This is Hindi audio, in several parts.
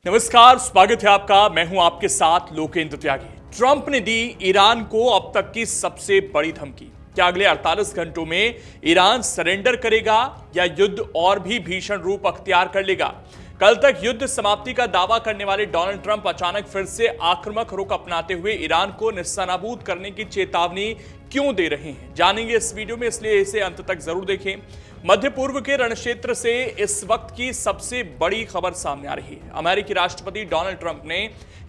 नमस्कार, स्वागत है आपका। मैं हूं आपके साथ लोकेंद्र त्यागी। ट्रंप ने दी ईरान को अब तक की सबसे बड़ी धमकी। क्या अगले 48 घंटों में ईरान सरेंडर करेगा या युद्ध और भी भीषण रूप अख्तियार कर लेगा? कल तक युद्ध समाप्ति का दावा करने वाले डोनाल्ड ट्रंप अचानक फिर से आक्रामक रुख अपनाते हुए ईरान को निस्तानाबूद करने की चेतावनी क्यों दे रहे हैं, जानेंगे इस वीडियो में, इसलिए इसे अंत तक जरूर देखें। मध्य पूर्व के रणक्षेत्र से इस वक्त की सबसे बड़ी खबर सामने आ रही है। अमेरिकी राष्ट्रपति डोनाल्ड ट्रंप ने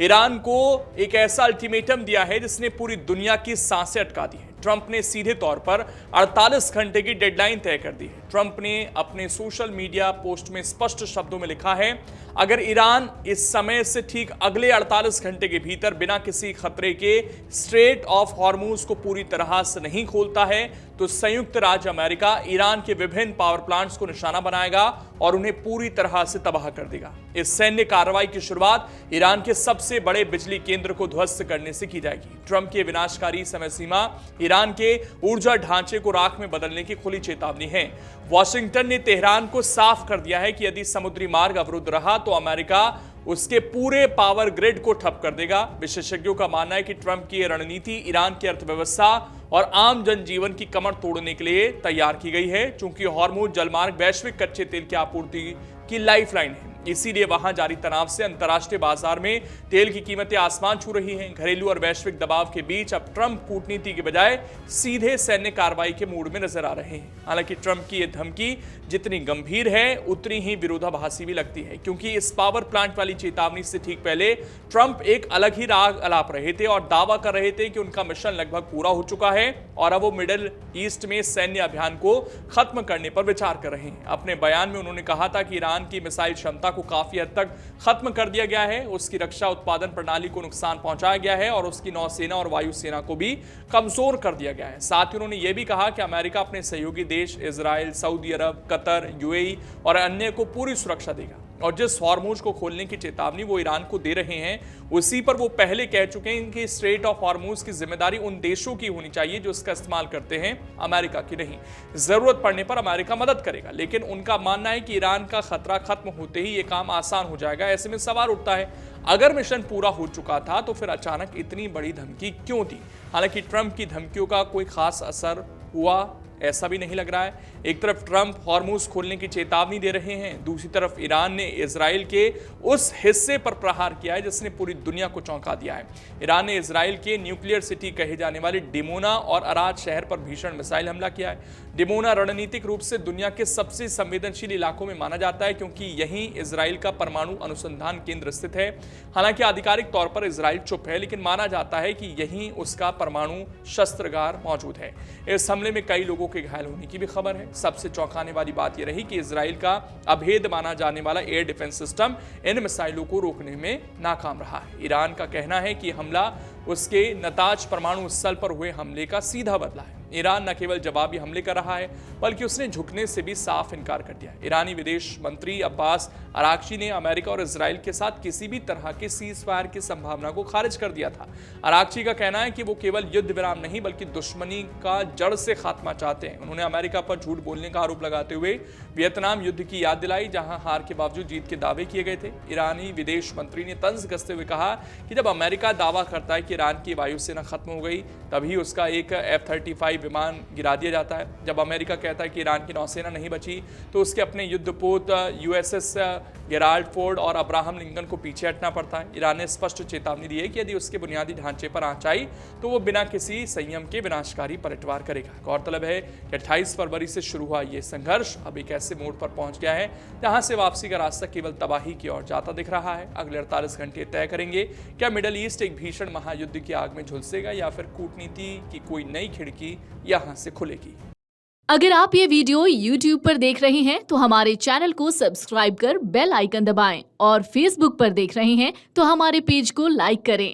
ईरान को एक ऐसा अल्टीमेटम दिया है जिसने पूरी दुनिया की सांसें अटका दी है। ट्रंप ने सीधे तौर पर 48 घंटे की डेडलाइन तय कर दी है। ट्रंप ने अपने सोशल मीडिया पोस्ट में स्पष्ट शब्दों में लिखा है, अगर ईरान इस समय से ठीक अगले 48 घंटे के भीतर बिना किसी खतरे के स्ट्रेट ऑफ हॉर्मूज को पूरी तरह से नहीं खोलता है तो संयुक्त राज्य अमेरिका ईरान के विभिन्न पावर प्लांट्स को निशाना बनाएगा और उन्हें पूरी तरह से तबाह कर देगा। इस सैन्य कार्रवाई की शुरुआत ईरान के सबसे बड़े बिजली केंद्र को ध्वस्त करने से की जाएगी। ट्रंप की विनाशकारी समय सीमा ईरान के ऊर्जा ढांचे को राख में बदलने की खुली चेतावनी है। वॉशिंगटन ने तेहरान को साफ कर दिया है कि यदि समुद्री मार्ग अवरुद्ध रहा तो अमेरिका उसके पूरे पावर ग्रिड को ठप कर देगा। विशेषज्ञों का मानना है कि ट्रंप की रणनीति ईरान की अर्थव्यवस्था और आम जनजीवन की कमर तोड़ने के लिए तैयार की गई है, क्योंकि हॉर्मुज जलमार्ग वैश्विक कच्चे तेल की आपूर्ति की लाइफलाइन है। इसीलिए वहां जारी तनाव से अंतर्राष्ट्रीय बाजार में तेल की कीमतें आसमान छू रही हैं। घरेलू और वैश्विक दबाव के बीच अब ट्रंप कूटनीति के बजाय सीधे सैन्य कार्रवाई के मूड में नजर आ रहे हैं। हालांकि ट्रंप की यह धमकी जितनी गंभीर है उतनी ही विरोधाभासी भी लगती है, क्योंकि इस पावर प्लांट वाली चेतावनी से ठीक पहले ट्रंप एक अलग ही राग अलाप रहे थे और दावा कर रहे थे कि उनका मिशन लगभग पूरा हो चुका है और अब वो मिडिल ईस्ट में सैन्य अभियान को खत्म करने पर विचार कर रहे हैं। अपने बयान में उन्होंने कहा था कि ईरान की मिसाइल क्षमता को काफी हद तक खत्म कर दिया गया है, उसकी रक्षा उत्पादन प्रणाली को नुकसान पहुंचाया गया है और उसकी नौसेना और वायुसेना को भी कमजोर कर दिया गया है। साथ ही उन्होंने यह भी कहा कि अमेरिका अपने सहयोगी देश इजराइल, सऊदी अरब, कतर, यूएई और अन्य को पूरी सुरक्षा देगा और जिस हॉर्मुज को खोलने की चेतावनी वो ईरान को दे रहे हैं उसी पर वो पहले कह चुके हैं कि स्ट्रेट ऑफ हॉर्मुज की जिम्मेदारी उन देशों की होनी चाहिए जो इसका इस्तेमाल करते हैं, अमेरिका की नहीं। जरूरत पड़ने पर अमेरिका मदद करेगा, लेकिन उनका मानना है कि ईरान का खतरा खत्म होते ही ये काम आसान हो जाएगा। ऐसे में सवाल उठता है, अगर मिशन पूरा हो चुका था तो फिर अचानक इतनी बड़ी धमकी क्यों दी? हालांकि ट्रंप की धमकियों का कोई खास असर हुआ ऐसा भी नहीं लग रहा है। एक तरफ ट्रंप हॉर्मुज खोलने की चेतावनी दे रहे हैं, दूसरी तरफ ईरान ने इजराइल के उस हिस्से पर प्रहार किया है जिसने पूरी दुनिया को चौंका दिया है। ईरान ने इजराइल के न्यूक्लियर सिटी कहे जाने वाले डिमोना और अराद शहर पर भीषण मिसाइल हमला किया है। डिमोना रणनीतिक रूप से दुनिया के सबसे संवेदनशील इलाकों में माना जाता है, क्योंकि यहीं इजराइल का परमाणु अनुसंधान केंद्र स्थित है। हालांकि आधिकारिक तौर पर इजराइल चुप है, लेकिन माना जाता है कि यहीं उसका परमाणु शस्त्रागार मौजूद है। इस हमले में कई लोगों के घायल होने की भी खबर है। सबसे चौंकाने वाली बात यह रही कि इजराइल का अभेद माना जाने वाला एयर डिफेंस सिस्टम इन मिसाइलों को रोकने में नाकाम रहा है। ईरान का कहना है कि हमला उसके नताज परमाणु स्थल पर हुए हमले का सीधा बदला है। ईरान न केवल जवाबी हमले कर रहा है बल्कि उसने झुकने से भी साफ इनकार कर दिया। ईरानी विदेश मंत्री अब्बास अराक्ची ने अमेरिका और इजराइल के साथ किसी भी तरह के सीज फायर की संभावना को खारिज कर दिया था। अराक्ची का कहना है कि वो केवल युद्ध विराम नहीं बल्कि दुश्मनी का जड़ से खात्मा चाहते हैं। उन्होंने अमेरिका पर झूठ बोलने का आरोप लगाते हुए वियतनाम युद्ध की याद दिलाई, जहां हार के बावजूद जीत के दावे किए गए थे। ईरानी विदेश मंत्री ने तंज कसते हुए कहा कि जब अमेरिका दावा करता है कि ईरान की वायुसेना खत्म हो गई तभी उसका एक F-35 विमान गिरा दिया जाता है। जब अमेरिका कहता है कि ईरान की नौसेना नहीं बची तो उसके अपने युद्धपोत USS गेराल्ड फोर्ड और अब्राहम लिंकन को पीछे हटना पड़ता है। ईरान ने स्पष्ट चेतावनी दी है कि यदि उसके बुनियादी ढांचे पर आंच आई तो वो बिना किसी संयम के विनाशकारी पलटवार करेगा। गौरतलब है कि 28 फरवरी से शुरू हुआ ये संघर्ष अब एक ऐसे मोड़ पर पहुंच गया है जहां से वापसी का रास्ता केवल तबाही की ओर जाता दिख रहा है। अगले 48 घंटे तय करेंगे क्या मिडल ईस्ट एक भीषण महायुद्ध की आग में झुलसेगा या फिर कूटनीति की कोई नई खिड़की यहां से खुलेगी। अगर आप ये वीडियो YouTube पर देख रहे हैं तो हमारे चैनल को सब्सक्राइब कर बेल आइकन दबाएं और Facebook पर देख रहे हैं तो हमारे पेज को लाइक करें।